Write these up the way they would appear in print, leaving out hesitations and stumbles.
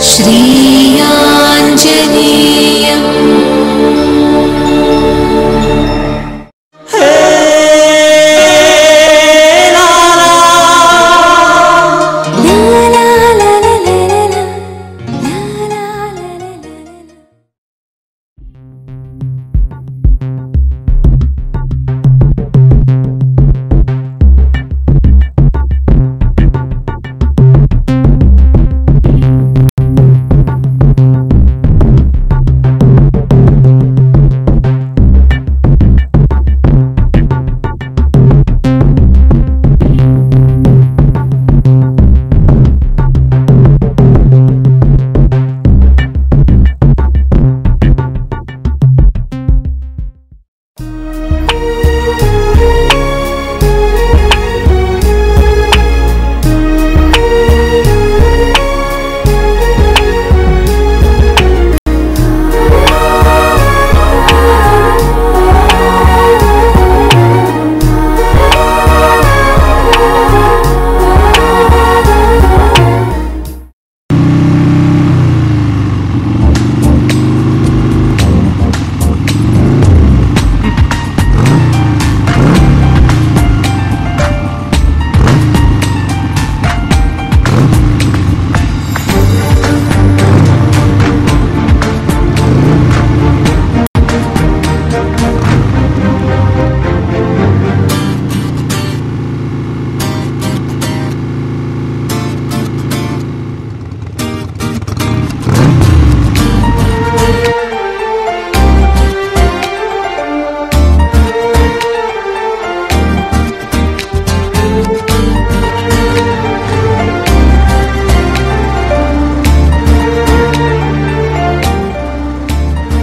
श्रीयाञ्जनेयम्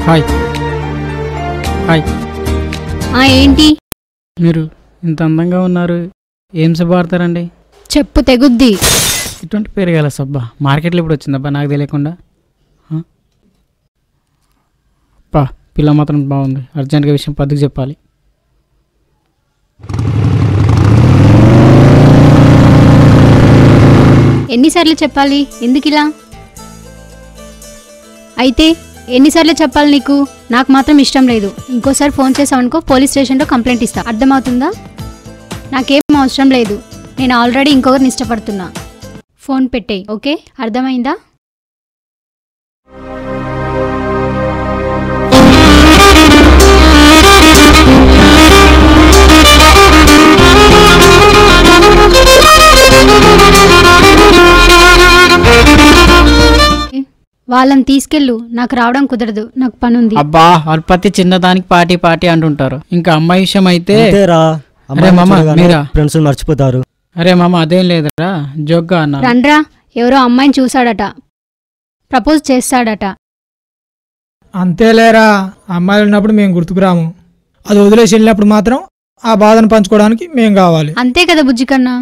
hi hi ఏంటి మీరు ఇంత అందంగా ఉన్నారు, ఏం సబ్బ వాడతారండి? చెప్పు తెగుద్ది. ఇటువంటి పేరు గల సబ్బా మార్కెట్లో ఇప్పుడు వచ్చిందబ్బా నాకు తెలియకుండా. అబ్బా పిల్ల మాత్రం బాగుంది, అర్జెంటుగా విషయం పద్దుకు చెప్పాలి. ఎన్నిసార్లు చెప్పాలి, ఎందుకు ఇలా? అయితే ఎన్నిసార్లు చెప్పాలి నీకు? నాకు మాత్రం ఇష్టం లేదు. ఇంకోసారి ఫోన్ చేసావనుకో పోలీస్ స్టేషన్లో కంప్లైంట్ ఇస్తా, అర్థమవుతుందా? నాకేం అవసరం లేదు, నేను ఆల్రెడీ ఇంకొకరిని ఇష్టపడుతున్నా. Phone పెట్టేయి, okay? అర్థమైందా? వాళ్ళని తీసుకెళ్ళు, నాకు రావడం కుదరదు, నాకు పనుంది. అబ్బా వాళ్ళు ప్రతి చిన్నదానికి పార్టీ పార్టీ అంటుంటారు. ఇంకా అమ్మాయి విషయం అయితే అరే మామ మీరా ఫ్రెండ్స్ మర్చిపోతారు. అరే మామ అదేం లేదరా, జోక్గా అన్నా. రండ్రా, ఎవరో అమ్మాయిని చూశాడట, ప్రపోజ్ చేస్తాడట. అంతేలేరా, అమ్మాయిలు ఉన్నప్పుడు మేము గుర్తుకురాము, అది వదిలేసి వెళ్ళినప్పుడు మాత్రం ఆ బాధను పంచుకోవడానికి మేము కావాలి. అంతే కదా బుజ్జి కన్నా.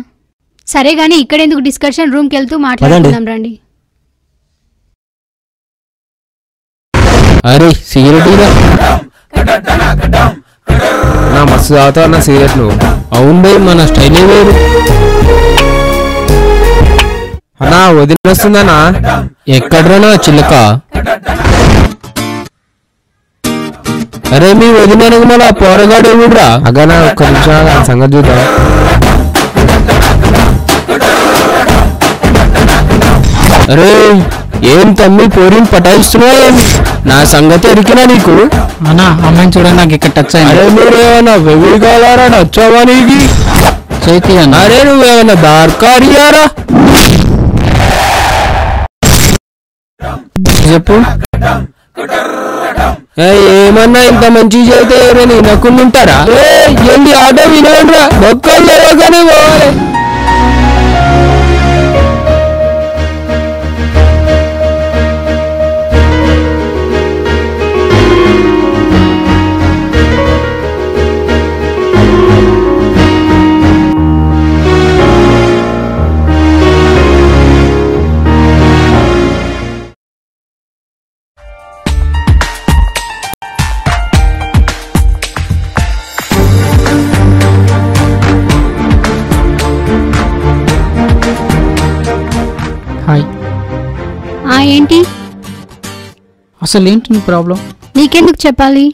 సరే గానీ ఇక్కడెందుకు డిస్కషన్, రూమ్కి వెళ్తూ మాట్లాడుకుందాం రండి. అరే సిగరెట్ నా మస్తు తాగుతావు నా సిగరెట్ నువ్వు. అవును బై మన స్టైలే వేరు అన్నా. వదిలేస్తుందన్నా, ఎక్కడ్రా చిలుక? అరే మీ వదిలేనకు మన పోరగాడు కూడా అగనా. ఒక్క నిమిషం సంగతి చూద్దాం. అరే ఏం తమ్మి పోరిని పటాయిస్తున్నావు? నా సంగతి ఎరికినా నీకు? అన్నా అమ్మాయిని చూడండి, నాకు ఇక్కడ టచ్ అయింది. అరే మీరేమన్నా వెవి కాలారా నచ్చావా నీకు? చేతి అన్న. అరే నువ్వేమన్నా దార్కారియారా? చెప్పు. ఏమన్నా ఇంత మంచి చేస్తే ఏమైనా వినకుండా ఏంటి ఆటో వినరా? ఒక్కళ్ళు పోవాలి. ఏంటి? అసలు ఏంటి నీ ప్రాబ్లం? నీకెందుకు చెప్పాలి?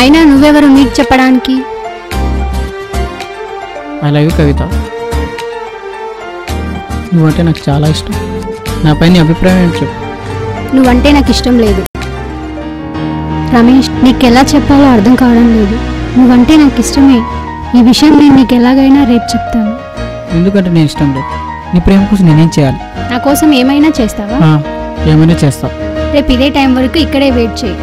అయినా నువ్వెవరు నీకు చెప్పడానికి? ఐ లవ్ యూ కవిత. నువ్వంటే నాకు చాలా ఇష్టం. నాపై నీ అభిప్రాయం ఏంటి చెప్పు. నువ్వంటే నాకు ఇష్టం లేదు. రమేష్, నీకెలా చెప్పాలో అర్థం కావడం లేదు. నువ్వంటే నాకు ఇష్టమే. ఈ విషయం నేను నీకు ఎలాగైనా రేపు చెప్తాను. ఎందుకంటే నేను ఇష్టం లేదు. నీ ప్రేమ కోసం నేనేం చేయాలి? నా కోసం ఏమైనా చేస్తావా? ఏమైనా చేస్తా. రేపు ఇదే టైం వరకు ఇక్కడే వెయిట్ చేయి.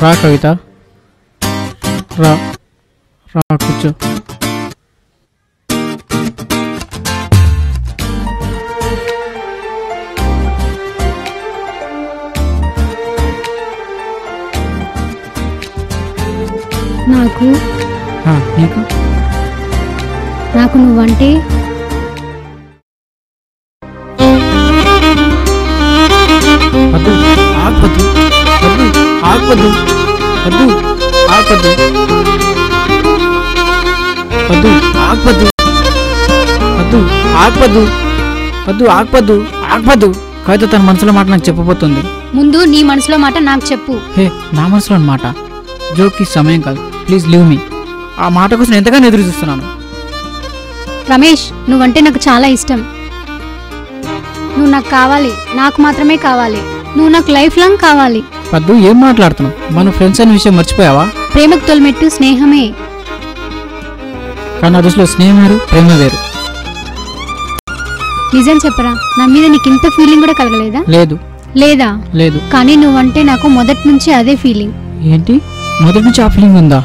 రా కవిత, రా రా కూర్చో. నాకు నీకు నాకు నువ్వంటే వద్దు, ఆగొద్దు, వద్దు, ఆగొద్దు, వద్దు, ఆగొద్దు, వద్దు, ఆగొద్దు, వద్దు, ఆగొద్దు, వద్దు, ఆగొద్దు, ఆగొద్దు. కవిత తన మనసులో మాట నాకు చెప్పబోతుంది. ముందు నీ మనసులో మాట నాకు చెప్పు. హే, నా మనసులో మాట జోక్కి సమయం కాదు. Please leave me. ఆ మాట కోసం ఎంతగానో ఎదురు చూస్తున్నాను. రమేష్, నువ్వంటే నాకు చాలా ఇష్టం. నువ్వు నాకు కావాలి, నాకు మాత్రమే కావాలి. నువ్వు నాకు లైఫ్ లాంగ్ కావాలి. పద్దు, ఏం మాట్లాడుతున్నావు? మన ఫ్రెండ్స్ అనే విషయం మర్చిపోయావా? ప్రేమకు తొలిమెట్టు స్నేహమే. కానీ దృష్టిలో స్నేహం వేరు, ప్రేమ వేరు. నిజం చెప్పరా, నా మీద నీకు ఇంత ఫీలింగ్ కూడా కలగలేదా? లేదు. లేదా? లేదు. కానీ నువ్వంటే నాకు మొదటి నుంచి అదే ఫీలింగ్. ఏంటి, మొదటి నుంచి ఆ ఫీలింగ్ ఉందా?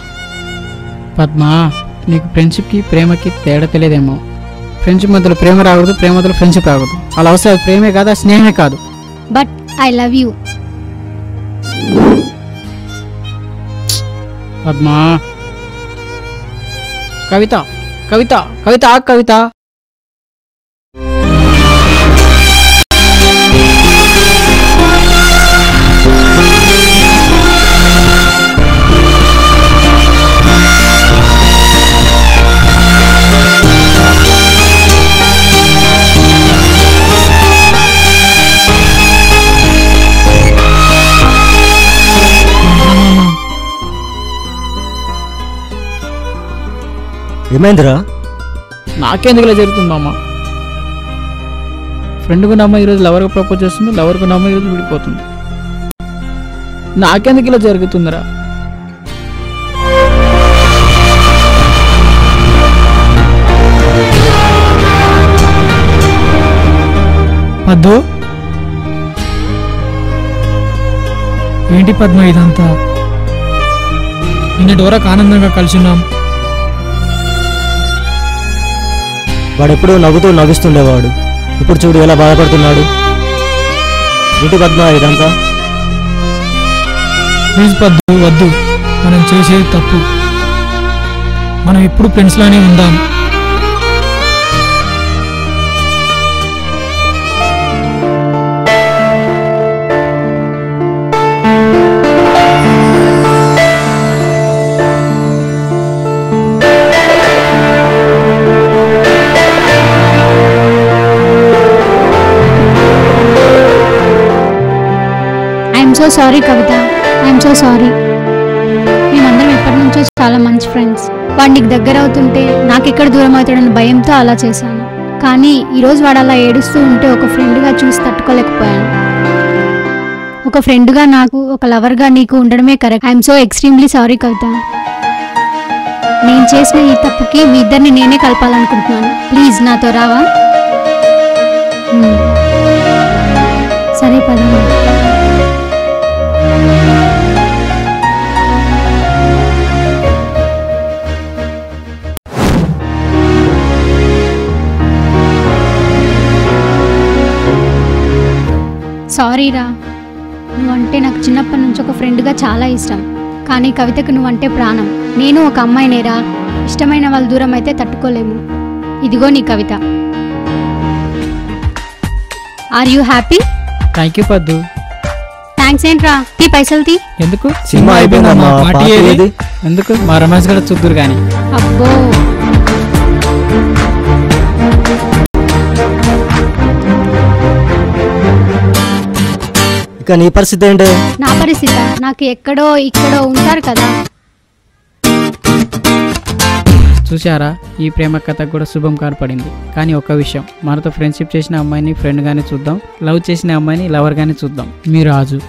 పద్మా, నీకు ఫ్రెండ్షిప్కి ప్రేమకి తేడా తెలియదేమో. ఫ్రెండ్షిప్ మధ్యలో ప్రేమ రాకూడదు, ప్రేమ మధ్యలో ఫ్రెండ్షిప్ రాకూడదు. అలా వస్తే అది ప్రేమే కాదు, అది స్నేహమే కాదు. But I love you. Padma, Kavitha, Kavitha, Kavitha, Kavitha. ఏమైందిరా? నాకెందుకు ఇలా జరుగుతుంది మామ? ఫ్రెండ్కు నమ్మ ఈరోజు లవర్గా ప్రపోజ్ చేస్తుంది, లవర్కు నమ్మ ఈరోజు విడిపోతుంది. నాకెందుకు ఇలా జరుగుతుందిరా? పద్దు, ఏంటి పద్మ ఇదంతా? నిన్నటి వరకు ఆనందంగా కలిసి ఉన్నాం. వాడెప్పుడు నవ్వుతూ నవ్విస్తుండేవాడు, ఇప్పుడు చూడు ఎలా బాధపడుతున్నాడు. ఏంటి పద్మ ఇదంతా? ప్లీజ్ పద్దు, వద్దు. మనం చేసేది తప్పు. మనం ఎప్పుడు ఫ్రెండ్స్ లానే ఉందాం. So sorry Kavitha, I'm so sorry. మేమందరం ఎప్పటి నుంచో చాలా మంచి ఫ్రెండ్స్. వాడు నీకు దగ్గర అవుతుంటే నాకెక్కడ దూరం అవుతాడని భయంతో అలా చేశాను. కానీ ఈరోజు వాడు అలా ఏడుస్తూ ఉంటే ఒక ఫ్రెండ్గా చూసి తట్టుకోలేకపోయాను. ఒక ఫ్రెండ్గా నాకు, ఒక లవర్గా నీకు ఉండడమే correct. I'm so extremely sorry Kavitha. నేను చేసిన ఈ తప్పుకి మీ ఇద్దరిని నేనే కలపాలనుకుంటున్నాను. ప్లీజ్ నాతో రావా? సరే పదండి. సారీరా, నువ్వంటే నాకు చిన్నప్పటి నుంచి ఒక ఫ్రెండ్గా చాలా ఇష్టం. కానీ కవితకు నువ్వంటే ప్రాణం. నేను ఒక అమ్మాయినేరా, ఇష్టమైన వాళ్ళ దూరం అయితే తట్టుకోలేము. ఇదిగో నీ Kavitha. Are you happy? Thank you Paddu. Thanks ఏంట్రా, తీ పైసలు తీ. ఎందుకు? సినిమా అయిపోయిందమ్మా, పార్టీ పార్టీ ఏది? ఏది? ఎందుకు? మా రమేష్ కూడా చూద్దురు కానీ. అబ్బో, ఇక నీ పరిస్థితి ఏంటి? నా పరిస్థితి నాకు ఎక్కడో ఇక్కడో ఉంటారు కదా. చూశారా, ఈ ప్రేమ కథకు కూడా శుభం కానపడింది. కానీ ఒక విషయం, మనతో ఫ్రెండ్షిప్ చేసిన అమ్మాయిని ఫ్రెండ్గానే చూద్దాం, లవ్ చేసిన అమ్మాయిని లవర్గానే చూద్దాం. మీ రాజు.